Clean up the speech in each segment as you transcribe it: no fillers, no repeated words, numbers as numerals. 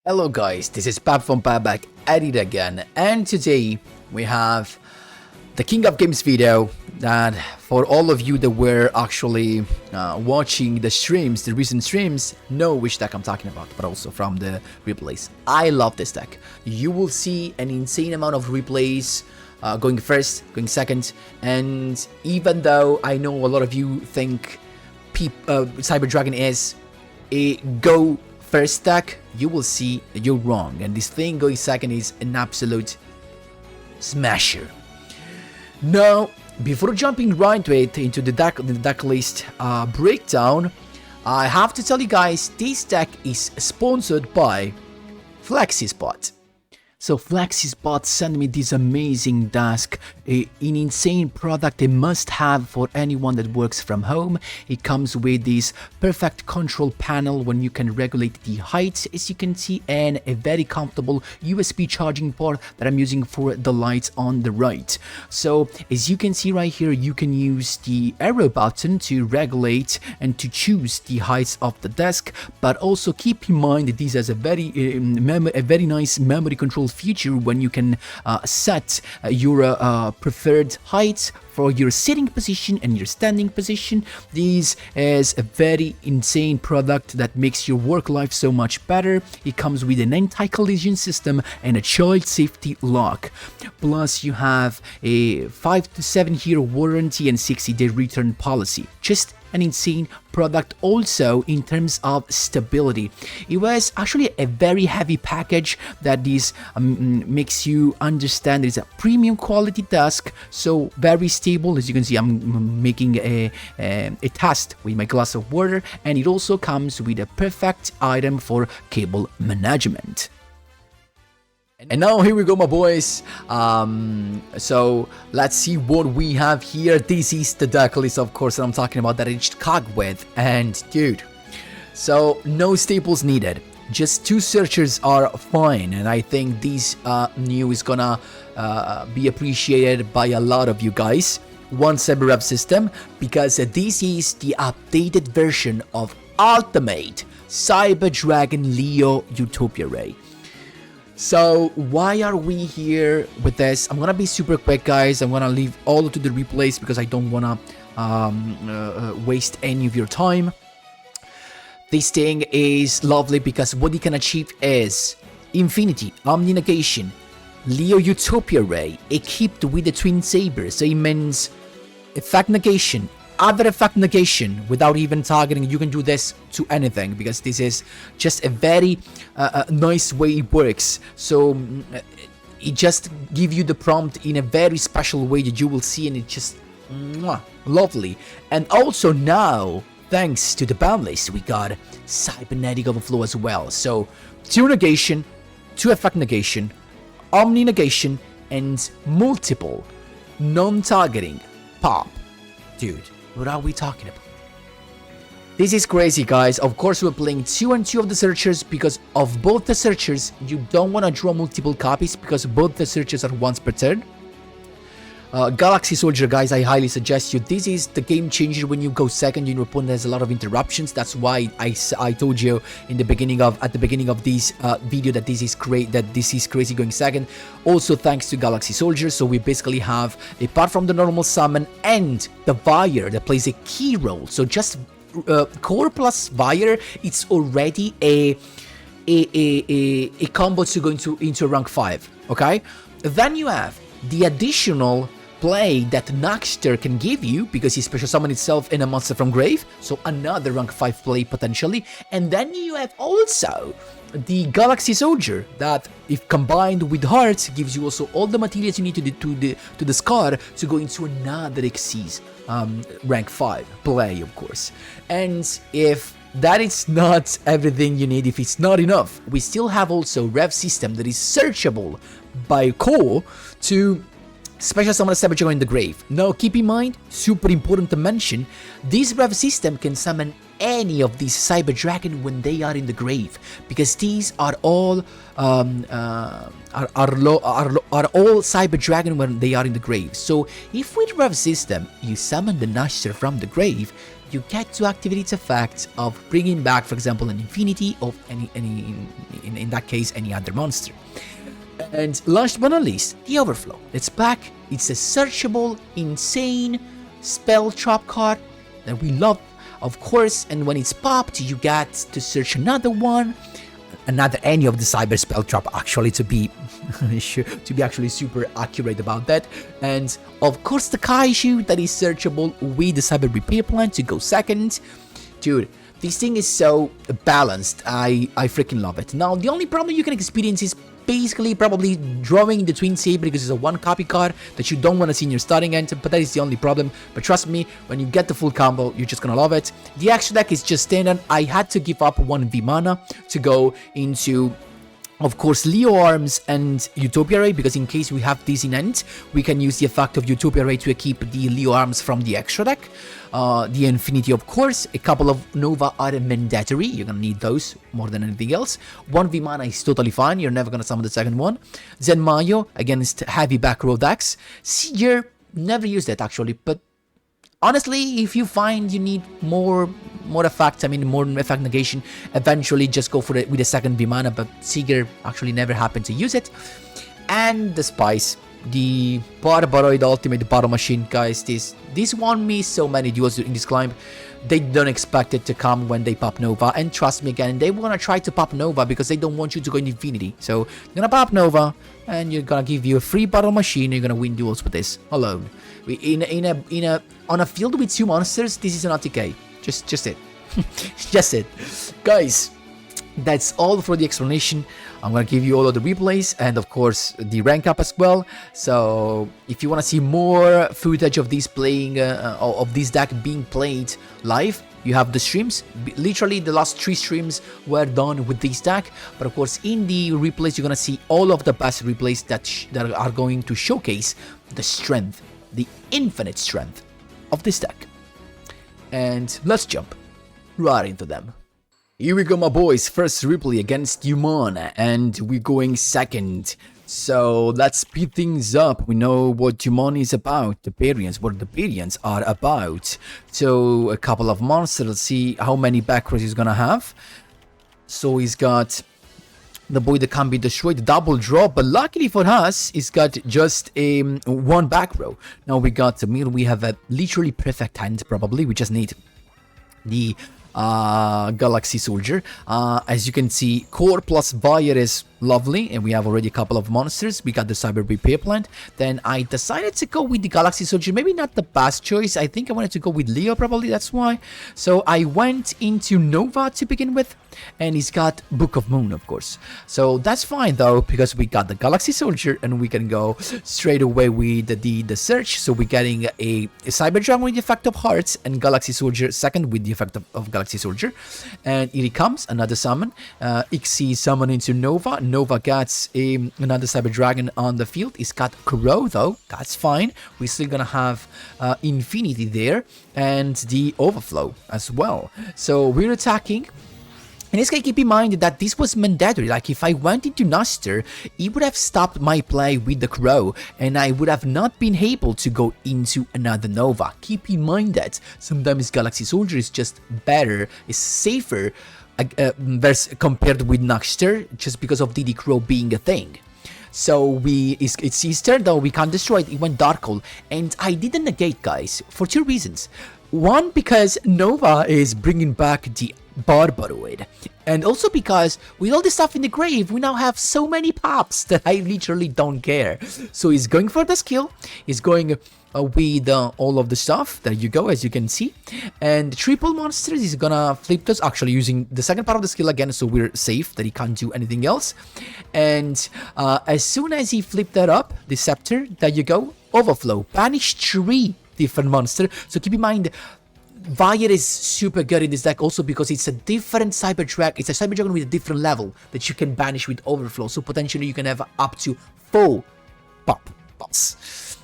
Hello guys, this is Pap from Pap back at it again, and today we have the King of Games video that for all of you that were actually watching the streams, the recent streams, know which deck I'm talking about, but also from the replays. I love this deck. You will see an insane amount of replays going first, going second, and even though I know a lot of you think Cyber Dragon is a go first deck, you will see that you're wrong, and this thing going second is an absolute smasher. Now, before jumping right into it, into the deck list breakdown, I have to tell you guys, this deck is sponsored by FlexiSpot. So FlexiSpot sent me this amazing desk, an insane product, a must-have for anyone that works from home. It comes with this perfect control panel when you can regulate the height, as you can see, and a very comfortable USB charging port that I'm using for the lights on the right. So as you can see right here, you can use the arrow button to regulate and to choose the heights of the desk, but also keep in mind that this has a very nice memory control feature when you can set your preferred height for your sitting position and your standing position. This is a very insane product that makes your work life so much better. It comes with an anti-collision system and a child safety lock. Plus you have a 5 to 7 year warranty and 60-day return policy. Just an insane product. Also in terms of stability, it was actually a very heavy package that this makes you understand it's a premium quality desk, so very stable. As you can see, I'm making a test with my glass of water, and it also comes with a perfect item for cable management. And now here we go, my boys. So let's see what we have here. This is the deck list, of course, that I'm talking about, that I reached cog with. And dude, so no staples needed, just 2 searchers are fine, and I think this new is gonna be appreciated by a lot of you guys. 1 Cyber Rev system, because this is the updated version of Ultimate Cyber Dragon Leo Utopia Ray. So why are we here with this? I'm gonna be super quick, guys. I'm gonna leave all to the replays because I don't wanna waste any of your time. This thing is lovely because what you can achieve is Infinity, Omni Negation, Leo Utopia Ray, equipped with the Twin Saber. So it means effect negation, other effect negation without even targeting. You can do this to anything because this is just a very nice way it works. So it just gives you the prompt in a very special way that you will see, and it's just lovely. And also now, thanks to the ban list, we got Cybernetic Overflow as well. So 2 negation, 2 effect negation, Omni negation, and multiple non-targeting pop. Dude, what are we talking about? This is crazy, guys. Of course, we're playing 2 and 2 of the searchers because of both the searchers. You don't want to draw multiple copies because both the searchers are once per turn. Galaxy Soldier, guys, I highly suggest you. This is the game changer when you go second. Your opponent has a lot of interruptions. That's why I told you in the beginning of this video that this is great. That this is crazy going second. Also thanks to Galaxy Soldier. So we basically have, apart from the normal summon and the Fire that plays a key role. So just core plus Fire, it's already a combo to go into rank 5. Okay, then you have the additional play that Naxter can give you because he special summon itself in a monster from grave, so another rank 5 play potentially. And then you have also the Galaxy Soldier that, if combined with Hearts, gives you also all the materials you need to the Scar to go into another Xyz rank 5 play, of course. And if that is not everything you need, if it's not enough, we still have also Rev system that is searchable by core to special summon a Cyber Dragon in the grave. Now keep in mind, super important to mention, this Rev system can summon any of these Cyber Dragon when they are in the grave, because these are all Cyber Dragon when they are in the grave. So if with Rev system you summon the Nasher from the grave, you get to activate its effect of bringing back, for example, an Infinity of any in that case, any other monster. And last but not least, the Overflow. It's back. It's a searchable, insane spell trap card that we love, of course. And when it's popped, you get to search another one, any of the cyber spell trap, actually, to be actually super accurate about that. And of course, the Kaiju that is searchable with the cyber repair plan to go second. Dude, this thing is so balanced. I freaking love it. Now, the only problem you can experience is basically probably drawing the Twin Saber, because it's a one copy card that you don't want to see in your starting end, but that is the only problem. But trust me, when you get the full combo, you're just gonna love it. The extra deck is just standard. I had to give up 1 V mana to go into, of course, Leo Arms and Utopia Ray, because in case we have this in end, we can use the effect of Utopia Ray to keep the Leo Arms from the extra deck. The Infinity, of course. A couple of Nova are mandatory. You're gonna need those more than anything else. 1 V mana is totally fine. You're never gonna summon the second one. Zen Mayo against heavy back row decks. Seeger, never used it actually, but honestly, if you find you need more effect, more effect negation, eventually just go for it with a second V mana, but Seeger actually never happened to use it. And the Spice, the Barbaroid Ultimate Battle Machine, guys, this won me so many duels in this climb. They don't expect it to come when they pop Nova, and trust me again, they wanna try to pop Nova because they don't want you to go in Infinity. So you're gonna pop Nova, and you're gonna give you a free Battle Machine. You're gonna win duels with this alone. On a field with 2 monsters, this is an OTK. Just it. Just it. Guys, that's all for the explanation. I'm gonna give you all of the replays and of course the rank up as well. So if you want to see more footage of this playing, of this deck being played live, you have the streams. Literally the last 3 streams were done with this deck, but of course in the replays you're gonna see all of the best replays that are going to showcase the strength, the infinite strength of this deck. And let's jump right into them. Here we go, my boys. First replay against Yumon, and we're going second. So let's speed things up. We know what Yumon is about, the Barians, what the Barians are about. So a couple of monsters. Let's see how many back rows he's gonna have. So he's got the boy that can be destroyed, double draw, but luckily for us, he's got just a 1 back row. Now we got the middle. We have a literally perfect hand. Probably we just need the Galaxy Soldier. As you can see, Core plus Fire is lovely, and we have already a couple of monsters. We got the Cyber Repair Plant. Then I decided to go with the Galaxy Soldier. Maybe not the best choice. I think I wanted to go with Leo, probably, that's why. So I went into Nova to begin with, and he's got Book of Moon, of course. So that's fine though, because we got the Galaxy Soldier, and we can go straight away with the search. So we're getting a Cyber Dragon with the effect of Hearts, and Galaxy Soldier second with the effect of Galaxy Soldier. And here he comes, another summon. Ixie summon into Nova. Nova gets another Cyber Dragon on the field. He's got Crow though, that's fine. We're still gonna have Infinity there, and the Overflow as well. So we're attacking. And this guy, keep in mind that this was mandatory. Like, if I went into Nuster, it would have stopped my play with the Crow, and I would have not been able to go into another Nova. Keep in mind that sometimes Galaxy Soldier is just better, is safer compared with Nuster, just because of DD Crow being a thing. So it's his turn though, we can't destroy it, it went Dark Hole, and I didn't negate, guys, for 2 reasons. One, because Nova is bringing back the Barbaroid, and also because with all this stuff in the grave, we now have so many pops that I literally don't care. So he's going for the skill, he's going with all of the stuff. There you go, as you can see. And triple monsters, he's gonna flip those, actually using the second part of the skill again, so we're safe that he can't do anything else. And as soon as he flipped that up, the Scepter, there you go, Overflow, banish 3 different monsters. So keep in mind, Fire is super good in this deck also because it's a different Cyber Dragon. It's a Cyber Dragon with a different level that you can banish with Overflow. So potentially you can have up to 4 pops.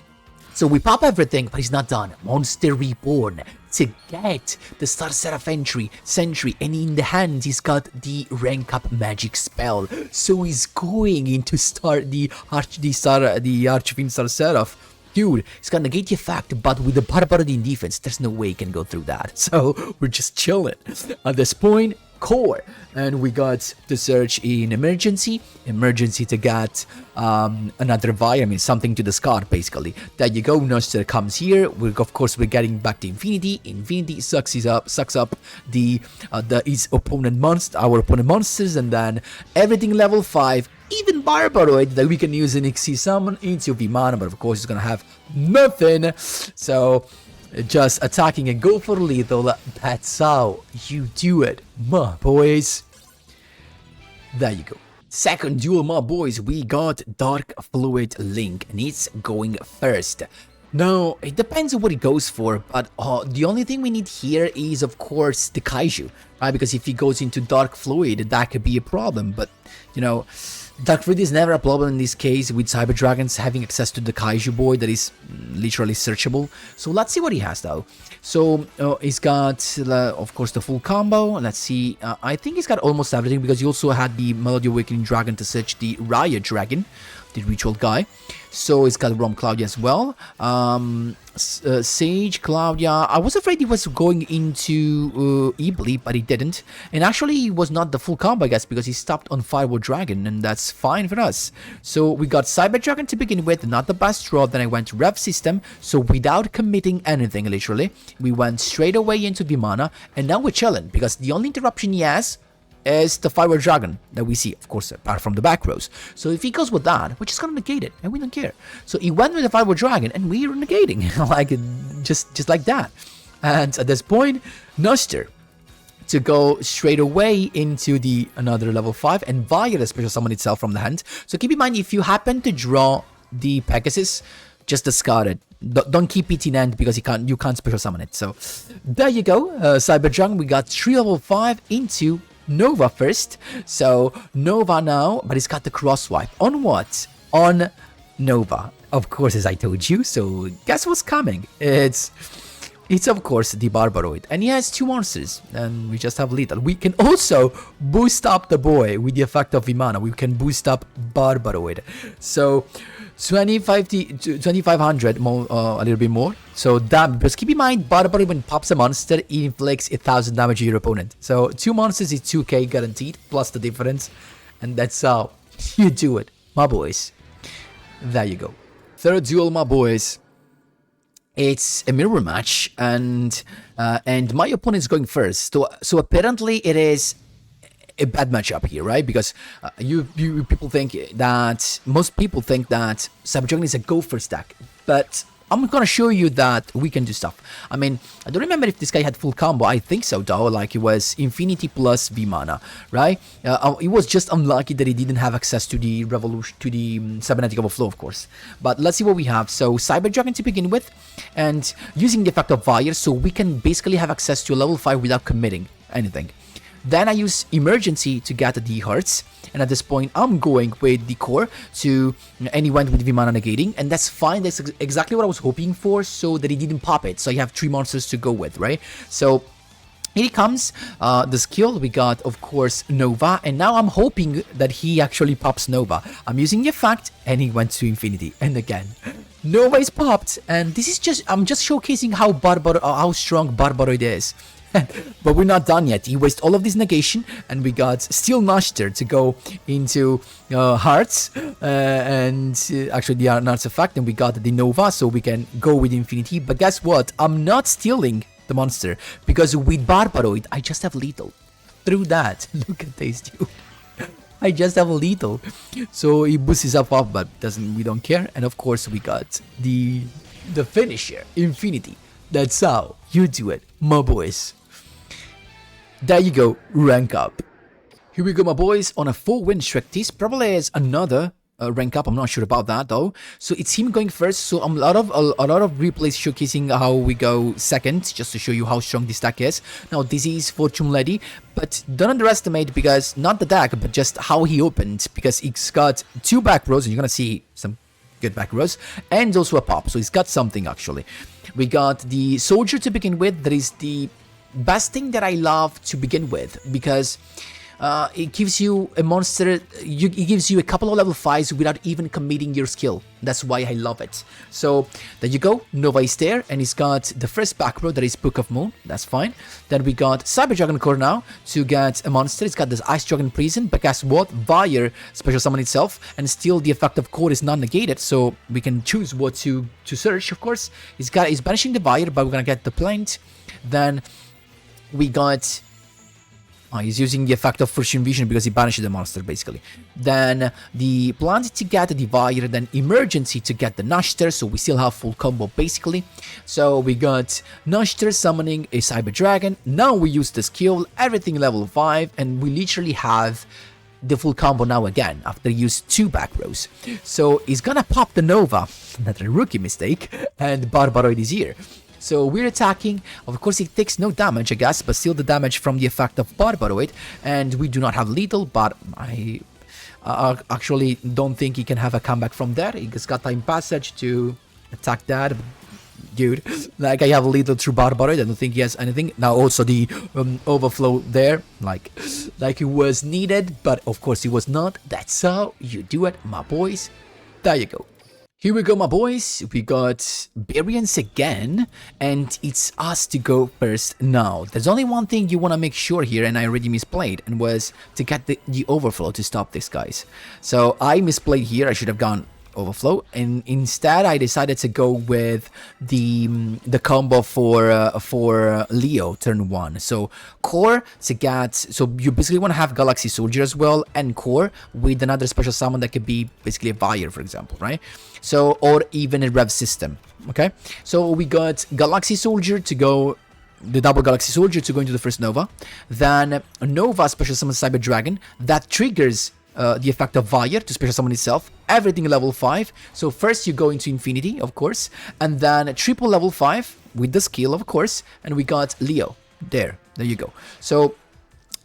So we pop everything, but he's not done. Monster Reborn to get the Star Seraph Sentry, and in the hand he's got the rank up magic spell. So he's going into start the Archfiend Star Seraph Dude, it's gonna negate the effect, but with the Barbarod in defense, there's no way he can go through that. So we're just chilling. At this point, core. And we got the search in emergency to get another Vi, I mean something to discard basically. There you go, Noster comes here. Of course we're getting back to Infinity. Infinity sucks up his opponent monster, our opponent monsters, and then everything level 5. Even Barbaroid that we can use in XC summon into Vimana, but of course it's gonna have nothing. So just attacking and go for lethal. That's how you do it, my boys. There you go. Second duel, my boys. We got Dark Fluid Link, and it's going first. Now, it depends on what he goes for, but the only thing we need here is, of course, the Kaiju, right? Because if he goes into Dark Fluid, that could be a problem, but, you know, Dark Fluid is never a problem in this case, with Cyber Dragons having access to the Kaiju boy that is literally searchable. So let's see what he has, though. So he's got, of course, the full combo. Let's see. I think he's got almost everything, because he also had the Melody Awakening Dragon to search the Riot Dragon, the ritual guy. So he's got Rom Claudia as well. Sage, Claudia. I was afraid he was going into Ibli, but he didn't. And actually, he was not the full combo, I guess, because he stopped on Firewall Dragon, and that's fine for us. So we got Cyber Dragon to begin with, not the best draw. Then I went to Rev System. So without committing anything, literally, we went straight away into Vimana, and now we're chilling, because the only interruption he has is the Firewall Dragon that we see, of course, apart from the back rows. So if he goes with that, we're just gonna negate it, and we don't care. So he went with the Firewall Dragon, and we are negating, like just like that. And at this point, Noster to go straight away into the another level 5 and via the special summon itself from the hand. So keep in mind, if you happen to draw the Pegasus, just discard it. Don't keep it in hand, because you can't special summon it. So there you go, Cyber Dragon. We got 3 level 5 into Nova first. So Nova now, but it's got the cross swipe on what? On Nova, of course, as I told you. So guess what's coming? It's of course the Barbaroid, and he has 2 monsters, and we just have lethal. We can also boost up the boy with the effect of Vimana. We can boost up Barbaroid. So 2500 more, a little bit more. So that, because keep in mind, Barbaroid, when it pops a monster, it inflicts 1000 damage to your opponent. So 2 monsters is 2k guaranteed, plus the difference, and that's how you do it, my boys. There you go. Third duel, my boys. It's a mirror match, and my opponent is going first. So apparently it is a bad matchup here, right? Because you people think that, most people think that Cyber Dragon is a go first deck, but I'm gonna show you that we can do stuff. I mean, I don't remember if this guy had full combo. I think so, though. Like, it was Infinity plus Vimana, right? It was just unlucky that he didn't have access to the Revolution, to the Cybernetic Overflow, of course. But let's see what we have. So Cyber Dragon to begin with, and using the effect of Fire, so we can basically have access to a level 5 without committing anything. Then I use Emergency to get the hearts, and at this point I'm going with the core to, and he went with Vimana negating, and that's fine. That's exactly what I was hoping for, so that he didn't pop it. So I have 3 monsters to go with, right? So here comes the skill. We got, of course, Nova, and now I'm hoping that he actually pops Nova. I'm using the effect, and he went to Infinity, and again Nova is popped, and this is just, I'm just showcasing how strong Barbaroid is. But we're not done yet. He wasted all of this negation, and we got still Noster to go into Hearts, and actually the Hearts effect, and we got the Nova, so we can go with Infinity. But guess what? I'm not stealing the monster, because with Barbaroid, I just have lethal. Through that, look at this, dude. I just have lethal. So he boosts his up, but we don't care. And of course, we got the finisher, Infinity. That's how you do it, my boys. There you go, rank up. Here we go, my boys, on a 4-win streak. This probably is another rank up. I'm not sure about that, though. So it's him going first. So a lot of replays showcasing how we go second, just to show you how strong this deck is. Now this is Fortune Lady, but don't underestimate, because not the deck, but just how he opened, because he's got 2 back rows, and you're gonna see some good back rows, and also a pop. So he's got something, actually. We got the Soldier to begin with. That is the best thing that I love to begin with, because it gives you a monster, it gives you a couple of level 5s without even committing your skill. That's why I love it. So there you go, Nova is there, and he's got the first back row, that is Book of Moon, that's fine. Then we got Cyber Dragon Core now to get a monster. It's got this Ice Dragon Prison, but guess what? Fire special summon itself, and still the effect of Core is not negated, so we can choose what to search, of course. He's banishing the Fire, but we're gonna get the Plant. Then we got... he's using the effect of Fortune Vision because he banishes the monster, basically. Then the Plant to get the Fire, then Emergency to get the Nashter, so we still have full combo, basically. So we got Nashter summoning a Cyber Dragon. Now we use the skill, everything level 5, and we literally have the full combo now again, after he used 2 back rows. So he's gonna pop the Nova, not a rookie mistake, and Barbaroid is here. So we're attacking, of course it takes no damage I guess, but still the damage from the effect of Barbaroid, and we do not have lethal, but I actually don't think he can have a comeback from there. He's got time passage to attack that, dude. Like I have lethal through Barbaroid, I don't think he has anything. Now also the overflow there, like it was needed, but of course it was not. That's how you do it, my boys. There you go. Here we go, my boys. We got Barians again, and it's us to go first now. There's only one thing you want to make sure here, and I already misplayed, and was to get the overflow to stop this, guys. So I misplayed here. I should have gone overflow, and instead I decided to go with the combo for Leo turn 1. So Core to get, so you basically want to have Galaxy Soldier as well, and Core with another special summon that could be basically a Fire, for example, right? So, or even a Rev System. Okay, so we got Galaxy Soldier to go, the double Galaxy Soldier to go into the first Nova, then Nova special summon Cyber Dragon that triggers the effect of Fire to special summon itself, everything level 5. So first you go into Infinity, of course, and then triple level 5 with the skill, of course, and we got Leo. There you go. So,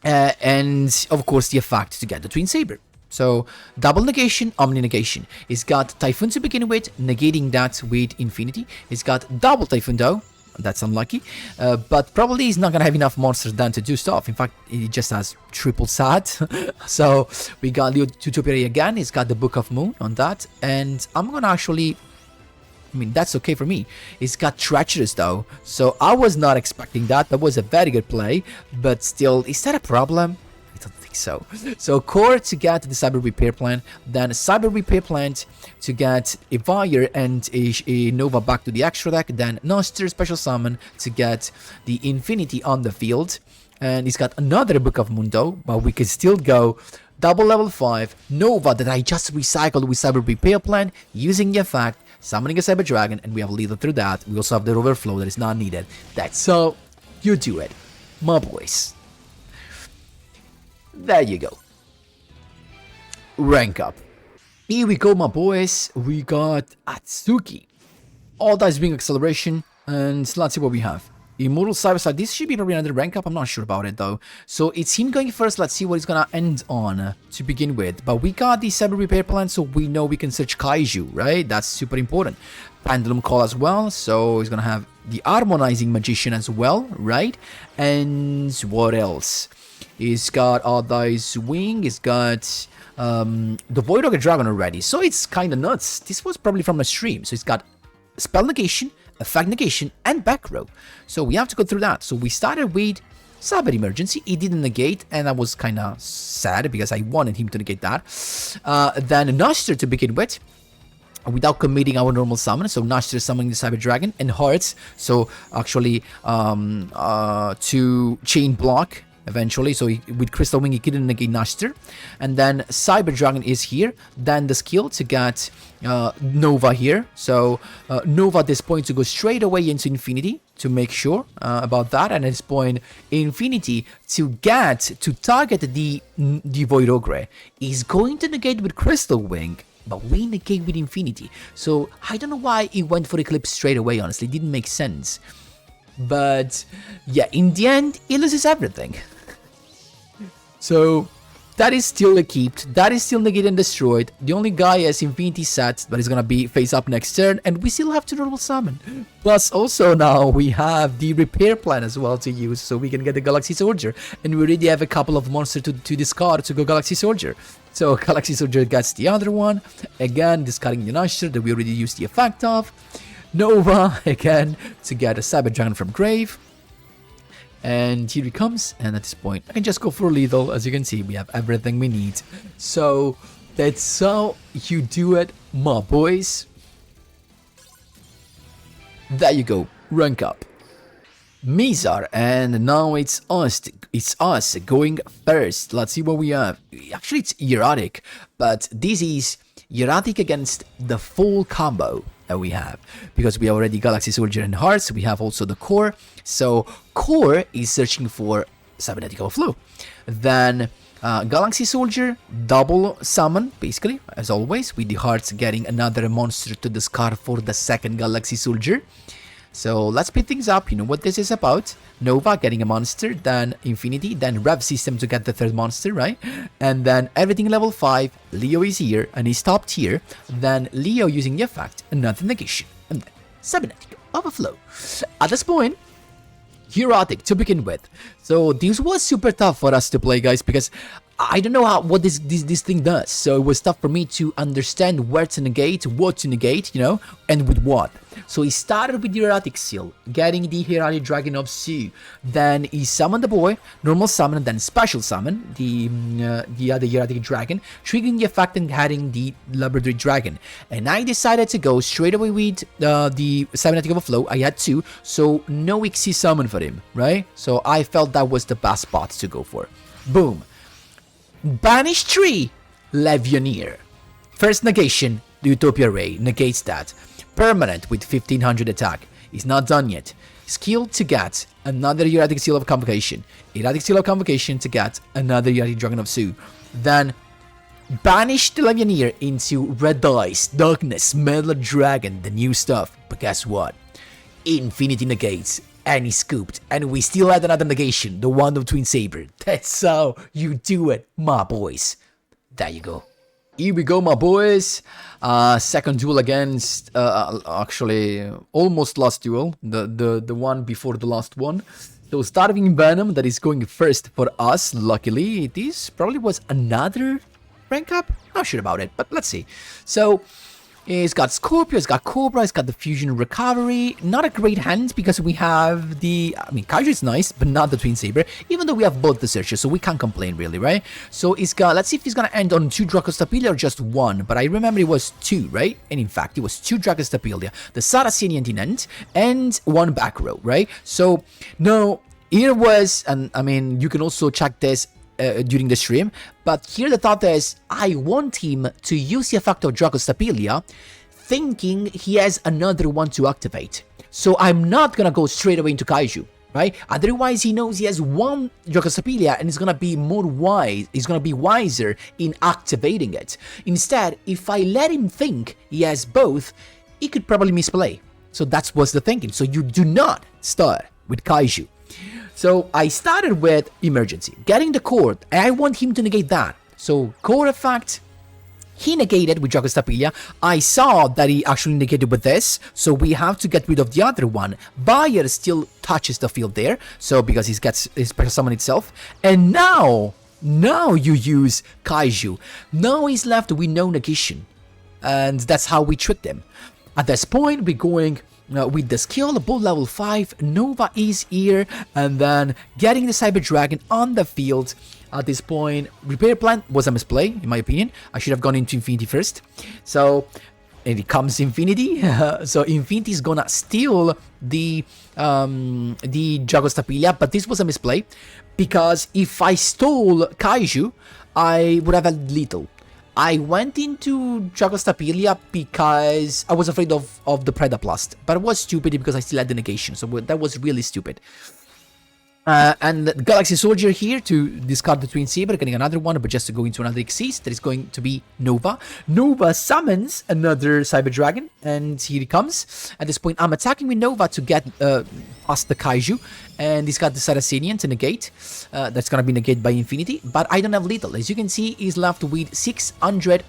and of course the effect to get the Twin Saber. So double negation, omni negation. He's got Typhoon to begin with, negating that with Infinity. He's got double Typhoon though. That's unlucky, but probably he's not gonna have enough monsters then to do stuff. In fact, he just has triple sad. So we got Leo Tutopia again. He's got the Book of Moon on that, and I'm gonna actually, I mean, that's okay for me. He's got Treacherous though, so I was not expecting that. That was a very good play, but still, is that a problem? I don't think so. So Core to get the Cyber Repair Plant, then Cyber Repair Plant to get a Fire and a Nova back to the extra deck, then Noster Special Summon to get the Infinity on the field, and he's got another Book of Moon though, but we can still go double level 5 Nova that I just recycled with Cyber Repair Plant using the effect, summoning a Cyber Dragon, and we have lethal through that. We also have the overflow that is not needed. That's how you do it, my boys. There you go. Rank up. Here we go, my boys. We got Atsuki. All Dice Ring Acceleration. And let's see what we have. Immortals Cyberside. This should be probably another rank up. I'm not sure about it though. So it's him going first. Let's see what he's gonna end on to begin with. But we got the Cyber Repair Plan, so we know we can search Kaiju, right? That's super important. Pendulum Call as well. So he's gonna have the Harmonizing Magician as well, right? And what else? He's got All Dice Wing. He's got the Void Rocket Dragon already. So it's kind of nuts. This was probably from a stream. So he's got Spell Negation, Effect Negation, and Back Row. So we have to go through that. So we started with Cyber Emergency. He didn't negate, and I was kind of sad because I wanted him to negate that. Then Noster to begin with, without committing our normal summon. So Noster summoning the Cyber Dragon, and Hearts. So actually to chain block eventually. So with Crystal Wing, he couldn't negate Noster. And then Cyber Dragon is here. Then the skill to get Nova here. So Nova at this point to go straight away into Infinity to make sure about that. And at this point, Infinity to get to target the Void Ogre is going to negate with Crystal Wing, but we negate with Infinity. So I don't know why he went for Eclipse straight away, honestly. It didn't make sense. But yeah, in the end, he loses everything. So That is still equipped. That is still negated and destroyed. The only guy has Infinity set that is gonna be face up next turn, and we still have to normal summon. Plus, also now we have the repair plan as well to use, so we can get the Galaxy Soldier, and we already have a couple of monsters to discard to go Galaxy Soldier. So Galaxy Soldier gets the other one. Again, discarding the Usher that we already used the effect of. Nova again to get a Cyber Dragon from grave. And here he comes, and at this point I can just go for lethal. As you can see, we have everything we need. So that's how you do it, my boys. There you go, rank up. Mizar, and now it's us going first. Let's see what we have. Actually, it's Erotic, but this is Erotic against the full combo that we have, because we already Galaxy Soldier and Hearts. We have also the Core, so Core is searching for Cybernetic Overflow. Then Galaxy Soldier double summon, basically, as always, with the Hearts getting another monster to discard for the second Galaxy Soldier. So let's speed things up. You know what this is about. Nova getting a monster, then Infinity, then Rev System to get the third monster, right? And then everything level 5. Leo is here, and he's top tier. Then Leo using the effect, another negation, and then Cybernetic Overflow. At this point, Erotic to begin with. So this was super tough for us to play, guys, because I don't know what this thing does. So it was tough for me to understand where to negate, what to negate, you know, and with what. So he started with the Erotic Seal, getting the Heralded Dragon of Su. Then he summoned the boy, normal summon, and then special summon the other Erotic Dragon, triggering the effect and adding the Laboratory Dragon. And I decided to go straight away with the Cybernetic Overflow. I had two, so no XC summon for him, right? So I felt that was the best spot to go for. Boom. Banish tree, Legionnaire. First negation, the Utopia Ray negates that. Permanent with 1500 attack. Is not done yet. Skill to get another Erotic Seal of Convocation. Erotic Seal of Convocation to get another Erotic Dragon of Su. Then banish the Legionnaire into Red Ice, Darkness, Metal Dragon, the new stuff. But guess what? Infinity negates. And he scooped, and we still had another negation, the one of Twin Saber. That's how you do it, my boys. There you go. Here we go, my boys. Second duel against, actually, almost last duel, the one before the last one. So starting Venom, that is going first for us. Luckily, this probably was another rank up. Not sure about it, but let's see. So he's got Scorpio, he's got Cobra, he's got the Fusion Recovery. Not a great hand because we have the... I mean, Kaiju is nice, but not the Twin Saber. Even though we have both the Searchers, so we can't complain really, right? So he's got... Let's see if he's gonna end on 2 Dracostapelia or just 1. But I remember it was 2, right? And in fact, it was 2 Dracostapelia. The Saracenian Tinent and 1 back row, right? So, no, here was... And I mean, you can also check this during the stream, but here the thought is, I want him to use the effect of Dracostapelia, thinking he has another one to activate. So I'm not gonna go straight away into Kaiju, right? Otherwise he knows he has 1 Dracostapelia and he's gonna be more wise, he's gonna be wiser in activating it. Instead, if I let him think he has both, he could probably misplay. So that's what's the thinking. So you do not start with Kaiju. So I started with Emergency, getting the core, and I want him to negate that. So core effect, he negated with Dracostapelia. I saw that he actually negated with this, so we have to get rid of the other one. Bayer still touches the field there, so because he gets his special summon itself. And now you use Kaiju. Now he's left with no negation, and that's how we tricked him. At this point, we're going... with the skill, both level 5, Nova is here, and then getting the Cyber Dragon on the field. At this point, Repair Plan was a misplay, in my opinion. I should have gone into Infinity first. So, and it comes Infinity. So Infinity is gonna steal the Dracostapelia, but this was a misplay, because if I stole Kaiju, I would have had lethal. I went into Dracostapelia because I was afraid of the Predaplast, but it was stupid because I still had the negation, so that was really stupid. And Galaxy Soldier here to discard the Twin Saber, getting another one, but just to go into another Xyz, that is going to be Nova. Nova summons another Cyber Dragon, and here he comes. At this point, I'm attacking with Nova to get past the Kaiju, and he's got the Saracenian to negate. That's gonna be negated by Infinity, but I don't have lethal. As you can see, he's left with 600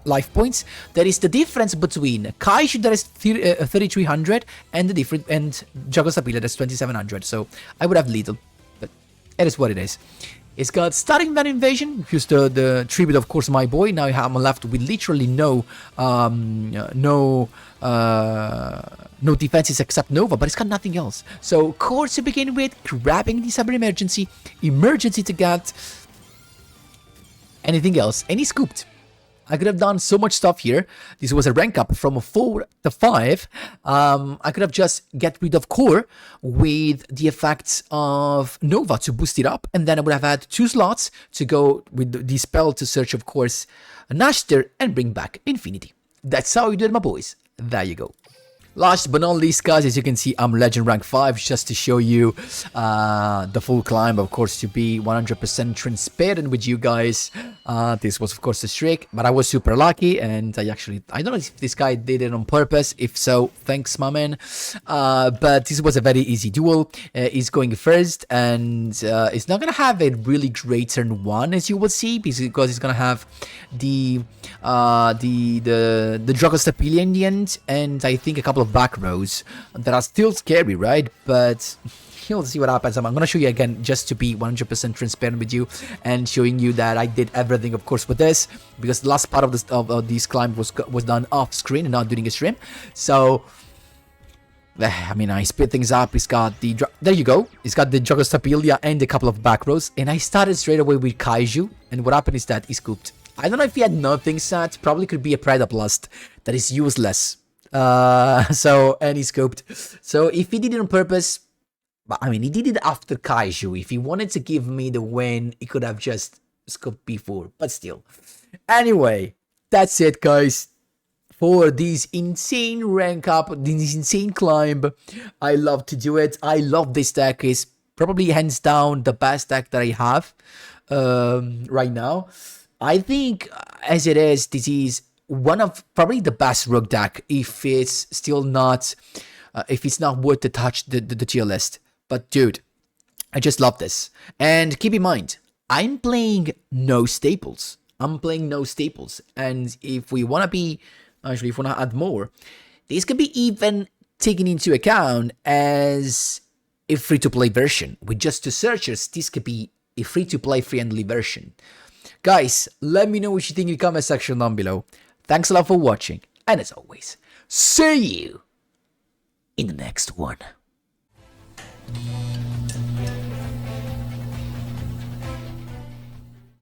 life points. That is the difference between Kaiju that is 3300 and the different and Yugioh Stabilia that's 2700. So I would have lethal, but it is what it is. It's got Starting Van Invasion, here's the tribute, of course, my boy. Now I'm left with literally no defenses except Nova, but it's got nothing else. So core to begin with, grabbing the Cyber Emergency to get anything else, and he scooped. I could have done so much stuff here. This was a rank up from a 4 to 5. I could have just get rid of core with the effects of Nova to boost it up, and then I would have had 2 slots to go with the spell to search, of course, Nashter and bring back Infinity. That's how you do it, my boys. There you go. Last but not least, guys, as you can see, I'm Legend Rank 5, just to show you the full climb, of course, to be 100% transparent with you guys. This was, of course, a streak, but I was super lucky, and I don't know if this guy did it on purpose. If so, thanks, my man. But this was a very easy duel. He's going first, and it's not gonna have a really great turn 1, as you will see, because he's gonna have the Yugioh Stabilia in the end, and I think a couple of back rows that are still scary, right? But you'll see what happens. I'm gonna show you again just to be 100% transparent with you and showing you that I did everything, of course, with this, because the last part of this climb was done off screen and not during a stream. So I mean, I split things up. He's got the there you go. He's got the Yugioh Stabilia and a couple of back rows, and I started straight away with Kaiju, and what happened is that he scooped. I don't know if he had nothing set. Probably could be a Predablast that is useless. And he scoped. So if he did it on purpose, but I mean, he did it after Kaiju. If he wanted to give me the win, he could have just scoped before, but still. Anyway, that's it, guys, for this insane rank up, this insane climb. I love to do it. I love this deck. It's probably hands down the best deck that I have right now. I think, as it is, this is one of probably the best rogue deck if it's still not worth to touch the tier list. But dude, I just love this. And keep in mind, I'm playing no staples. And if we want to add more, this can be even taken into account as a free-to-play version. With just 2 searchers, this could be a free-to-play friendly version. Guys, let me know what you think in the comment section down below. Thanks a lot for watching, and as always, see you in the next one.